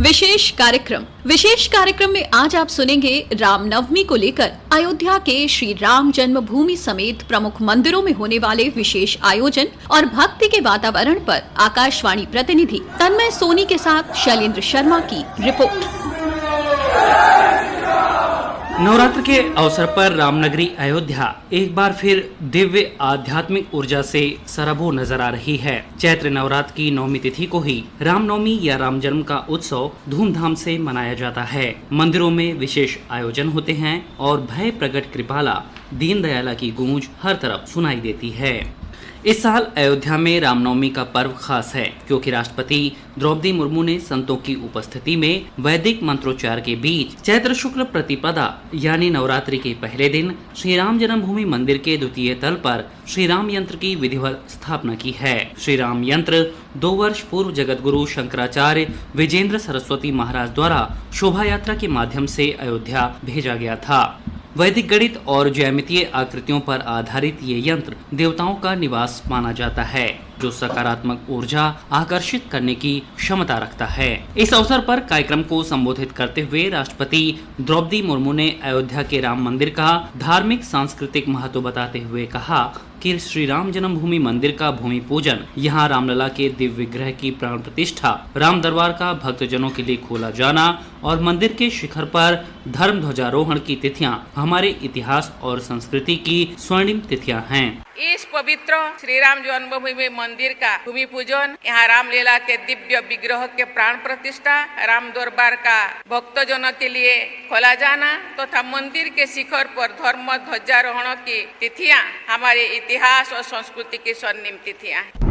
विशेष कार्यक्रम में आज आप सुनेंगे रामनवमी को लेकर अयोध्या के श्री राम जन्मभूमि समेत प्रमुख मंदिरों में होने वाले विशेष आयोजन और भक्ति के वातावरण पर आकाशवाणी प्रतिनिधि तन्मय सोनी के साथ शैलेंद्र शर्मा की रिपोर्ट। नवरात्र के अवसर पर रामनगरी अयोध्या एक बार फिर दिव्य आध्यात्मिक ऊर्जा से सराबोर नजर आ रही है। चैत्र नवरात्र की 9वीं तिथि को ही रामनवमी या राम जन्म का उत्सव धूमधाम से मनाया जाता है। मंदिरों में विशेष आयोजन होते हैं और भय प्रकट कृपाला दीन दयाला की गूंज हर तरफ सुनाई देती है। इस साल अयोध्या में रामनवमी का पर्व खास है क्योंकि राष्ट्रपति द्रौपदी मुर्मू ने संतों की उपस्थिति में वैदिक मंत्रोच्चार के बीच चैत्र शुक्ल प्रतिपदा यानी नवरात्रि के पहले दिन श्री राम जन्मभूमि मंदिर के द्वितीय तल पर श्री राम यंत्र की विधिवत स्थापना की है। श्री राम यंत्र 2 वर्ष पूर्व जगत गुरु शंकराचार्य विजेंद्र सरस्वती महाराज द्वारा शोभा यात्रा के माध्यम से अयोध्या भेजा गया था। वैदिक गणित और ज्यामितीय आकृतियों पर आधारित ये यंत्र देवताओं का निवास माना जाता है जो सकारात्मक ऊर्जा आकर्षित करने की क्षमता रखता है। इस अवसर पर कार्यक्रम को संबोधित करते हुए राष्ट्रपति द्रौपदी मुर्मू ने अयोध्या के राम मंदिर का धार्मिक सांस्कृतिक महत्व बताते हुए कहा कि श्री राम जन्मभूमि मंदिर का भूमि पूजन, यहाँ रामलला के दिव्य विग्रह की प्राण प्रतिष्ठा, राम दरबार का भक्तजनों के लिए खोला जाना और मंदिर के शिखर पर धर्म ध्वजारोहण की तिथियां हमारे इतिहास और संस्कृति की स्वर्णिम तिथियां हैं। इस पवित्र श्री राम जन्मभूमि मंदिर का भूमि पूजन, यहाँ रामलीला के दिव्य विग्रह के प्राण प्रतिष्ठा, राम दरबार का भक्तजनों के लिए खोला जाना तथा मंदिर के शिखर पर धर्म ध्वजारोहण की तिथियां हमारे इतिहास और संस्कृति की स्वर्णिम तिथियां हैं।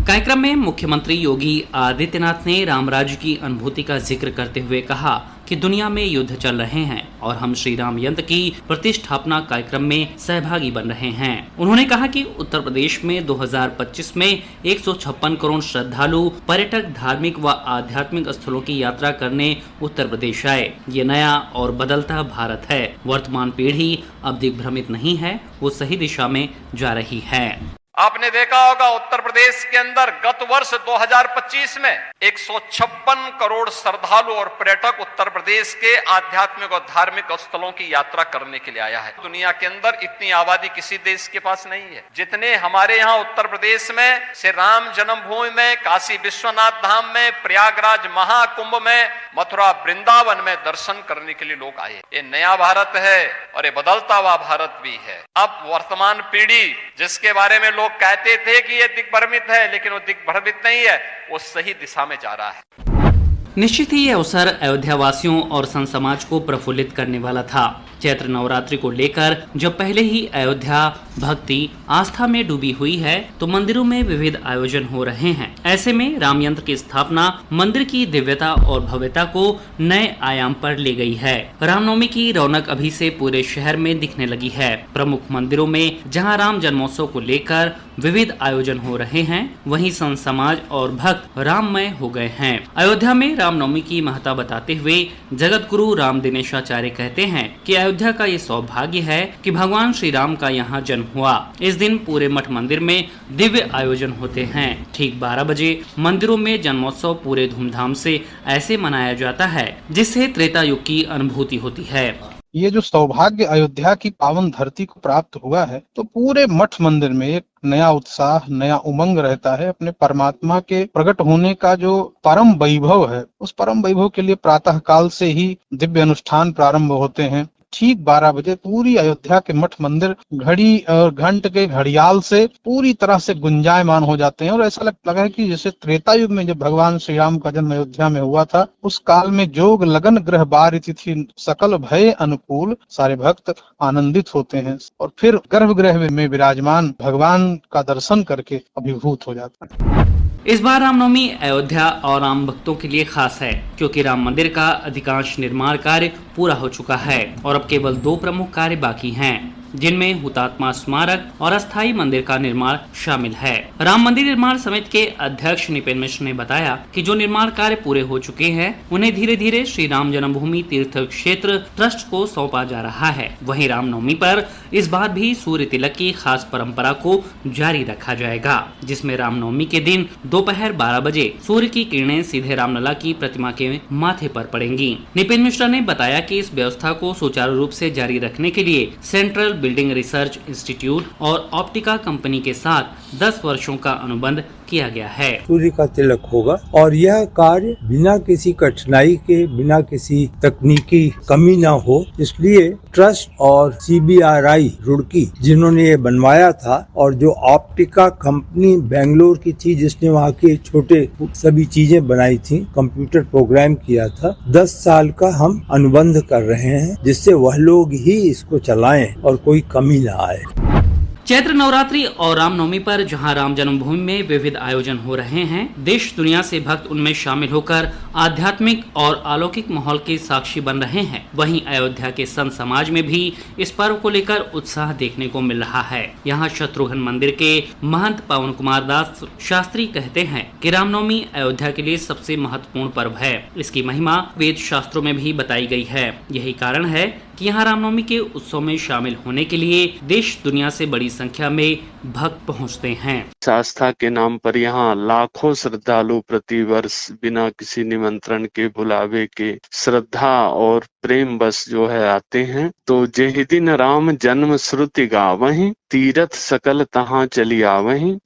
कार्यक्रम में मुख्यमंत्री योगी आदित्यनाथ ने राम राज्य की अनुभूति का जिक्र करते हुए कहा कि दुनिया में युद्ध चल रहे हैं और हम श्री राम यंत्र की प्रतिष्ठापना कार्यक्रम में सहभागी बन रहे हैं। उन्होंने कहा कि उत्तर प्रदेश में 2025 में 156 करोड़ श्रद्धालु पर्यटक धार्मिक व आध्यात्मिक स्थलों की यात्रा करने उत्तर प्रदेश आए। ये नया और बदलता भारत है। वर्तमान पीढ़ी अब दिग्भ्रमित नहीं है, वो सही दिशा में जा रही है। आपने देखा होगा उत्तर प्रदेश के अंदर गत वर्ष 2025 में 156 करोड़ श्रद्धालु और पर्यटक उत्तर प्रदेश के आध्यात्मिक और धार्मिक स्थलों की यात्रा करने के लिए आया है। दुनिया के अंदर इतनी आबादी किसी देश के पास नहीं है जितने हमारे यहाँ उत्तर प्रदेश में श्री राम जन्मभूमि में, काशी विश्वनाथ धाम में, प्रयागराज महाकुंभ में, मथुरा वृंदावन में दर्शन करने के लिए लोग आए। ये नया भारत है और ये बदलता हुआ भारत भी है। अब वर्तमान पीढ़ी जिसके बारे में लोग कहते थे कि ये दिग्भ्रमित है, लेकिन वो दिग्भ्रमित नहीं है, वो सही दिशा में जा रहा है। निश्चित ही यह अवसर अयोध्या वासियों और संत समाज को प्रफुल्लित करने वाला था। चैत्र नवरात्रि को लेकर जब पहले ही अयोध्या भक्ति आस्था में डूबी हुई है तो मंदिरों में विविध आयोजन हो रहे हैं। ऐसे में राम यंत्र की स्थापना मंदिर की दिव्यता और भव्यता को नए आयाम पर ले गई है। रामनवमी की रौनक अभी से पूरे शहर में दिखने लगी है। प्रमुख मंदिरों में जहां राम जन्मोत्सव को लेकर विविध आयोजन हो रहे हैं, वहीं संत समाज और भक्त राममय हो गए हैं। अयोध्या में रामनवमी की महत्ता बताते हुए जगत गुरु राम दिनेशाचार्य कहते हैं कि अयोध्या का ये सौभाग्य है कि भगवान श्री राम का यहाँ जन्म हुआ। इस दिन पूरे मठ मंदिर में दिव्य आयोजन होते हैं। ठीक 12 बजे मंदिरों में जन्मोत्सव पूरे धूमधाम से ऐसे मनाया जाता है जिससे त्रेता युग की अनुभूति होती है। ये जो सौभाग्य अयोध्या की पावन धरती को प्राप्त हुआ है तो पूरे मठ मंदिर में एक नया उत्साह, नया उमंग रहता है। अपने परमात्मा के प्रकट होने का जो परम वैभव है, उस परम वैभव के लिए प्रातः काल से ही दिव्य अनुष्ठान प्रारंभ होते हैं। ठीक 12 बजे पूरी अयोध्या के मठ मंदिर घड़ी और घंट के घड़ियाल से पूरी तरह से गुंजायमान हो जाते हैं और ऐसा लगा है कि जैसे त्रेता युग में जब भगवान श्री राम का जन्म अयोध्या में हुआ था, उस काल में जोग लगन ग्रह बार तिथि सकल भय अनुकूल सारे भक्त आनंदित होते हैं और फिर गर्भगृह में विराजमान भगवान का दर्शन करके अभिभूत हो जाता है। इस बार रामनवमी अयोध्या और राम भक्तों के लिए खास है क्योंकि राम मंदिर का अधिकांश निर्माण कार्य पूरा हो चुका है और अब केवल 2 प्रमुख कार्य बाकी हैं। जिनमें हुतात्मा स्मारक और अस्थायी मंदिर का निर्माण शामिल है। राम मंदिर निर्माण समिति के अध्यक्ष निपेन मिश्र ने बताया कि जो निर्माण कार्य पूरे हो चुके हैं उन्हें धीरे धीरे श्री राम जन्मभूमि तीर्थ क्षेत्र ट्रस्ट को सौंपा जा रहा है। वहीं रामनवमी पर इस बार भी सूर्य तिलक की खास परंपरा को जारी रखा जाएगा, जिसमें रामनवमी के दिन दोपहर 12 बजे सूर्य की किरणें सीधे रामलला की प्रतिमा के माथे पर पड़ेंगी। निपेन मिश्रा ने बताया कि इस व्यवस्था को सुचारू रूप से जारी रखने के लिए सेंट्रल बिल्डिंग रिसर्च इंस्टीट्यूट और ऑप्टिका कंपनी के साथ 10 वर्षों का अनुबंध किया गया है। सूर्य का तिलक होगा और यह कार्य बिना किसी कठिनाई के, बिना किसी तकनीकी कमी न हो, इसलिए ट्रस्ट और CBRI रुड़की जिन्होंने ये बनवाया था और जो ऑप्टिका कंपनी बेंगलोर की थी जिसने वहाँ के छोटे सभी चीजें बनाई थी, कंप्यूटर प्रोग्राम किया था, 10 साल का हम अनुबंध कर रहे हैं जिससे वह लोग ही इसको चलाएं और कोई कमी न आए। चैत्र नवरात्रि और रामनवमी पर जहां राम जन्मभूमि में विविध आयोजन हो रहे हैं, देश दुनिया से भक्त उनमें शामिल होकर आध्यात्मिक और अलौकिक माहौल के साक्षी बन रहे हैं। वहीं अयोध्या के संत समाज में भी इस पर्व को लेकर उत्साह देखने को मिल रहा है। यहां शत्रुघ्न मंदिर के महंत पवन कुमार दास शास्त्री कहते हैं कि रामनवमी अयोध्या के लिए सबसे महत्वपूर्ण पर्व है। इसकी महिमा वेद शास्त्रों में भी बताई गई है। यही कारण है कि यहाँ रामनवमी के उत्सव में शामिल होने के लिए देश दुनिया से बड़ी संख्या में भक्त पहुँचते हैं। आस्था के नाम पर यहाँ लाखों श्रद्धालु प्रतिवर्ष बिना किसी निमंत्रण के, बुलावे के, श्रद्धा और प्रेम बस जो है आते हैं। तो जेहि दिन राम जन्म श्रुति गावहीं, तीरथ सकल तहाँ चली आवहीं।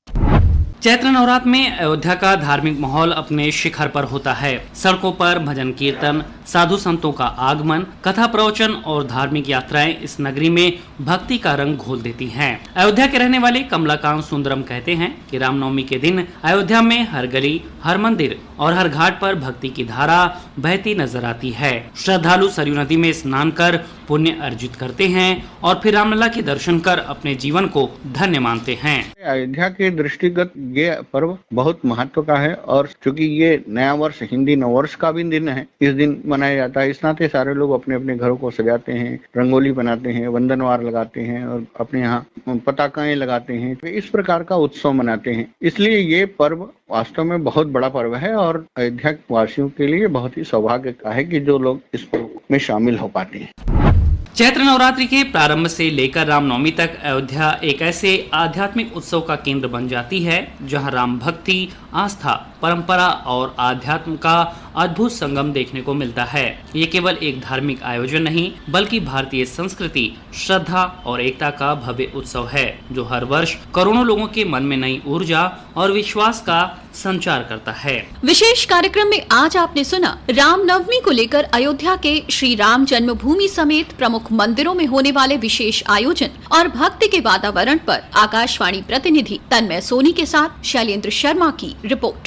चैत्र नवरात्र में अयोध्या का धार्मिक माहौल अपने शिखर पर होता है। सड़कों पर भजन कीर्तन, साधु संतों का आगमन, कथा प्रवचन और धार्मिक यात्राएं इस नगरी में भक्ति का रंग घोल देती हैं। अयोध्या के रहने वाले कमलाकांत सुंदरम कहते हैं कि रामनवमी के दिन अयोध्या में हर गली, हर मंदिर और हर घाट पर भक्ति की धारा बहती नजर आती है। श्रद्धालु सरयू नदी में स्नान कर पुण्य अर्जित करते हैं और फिर रामलला के दर्शन कर अपने जीवन को धन्य मानते हैं। अयोध्या के दृष्टिगत ये पर्व बहुत महत्व का है और चूंकि ये नया वर्ष, हिंदी नववर्ष का भी दिन है, इस दिन मनाया जाता है। इस नाते सारे लोग अपने अपने घरों को सजाते हैं, रंगोली बनाते हैं, वंदनवार लगाते हैं और अपने यहाँ पताकाएं लगाते हैं। तो इस प्रकार का उत्सव मनाते हैं। इसलिए ये पर्व वास्तव में बहुत बड़ा पर्व है और अयोध्या वासियों के लिए बहुत ही सौभाग्य का है कि जो लोग इस पर्व में शामिल हो पाते हैं। चैत्र नवरात्रि के प्रारंभ से लेकर रामनवमी तक अयोध्या एक ऐसे आध्यात्मिक उत्सव का केंद्र बन जाती है जहां राम भक्ति, आस्था, परंपरा और आध्यात्म का अद्भुत संगम देखने को मिलता है। ये केवल एक धार्मिक आयोजन नहीं बल्कि भारतीय संस्कृति, श्रद्धा और एकता का भव्य उत्सव है जो हर वर्ष करोड़ों लोगों के मन में नई ऊर्जा और विश्वास का संचार करता है। विशेष कार्यक्रम में आज आपने सुना रामनवमी को लेकर अयोध्या के श्री राम जन्मभूमि समेत प्रमुख मंदिरों में होने वाले विशेष आयोजन और भक्ति के वातावरण पर आकाशवाणी प्रतिनिधि तन्मय सोनी के साथ शैलेंद्र शर्मा की रिपोर्ट।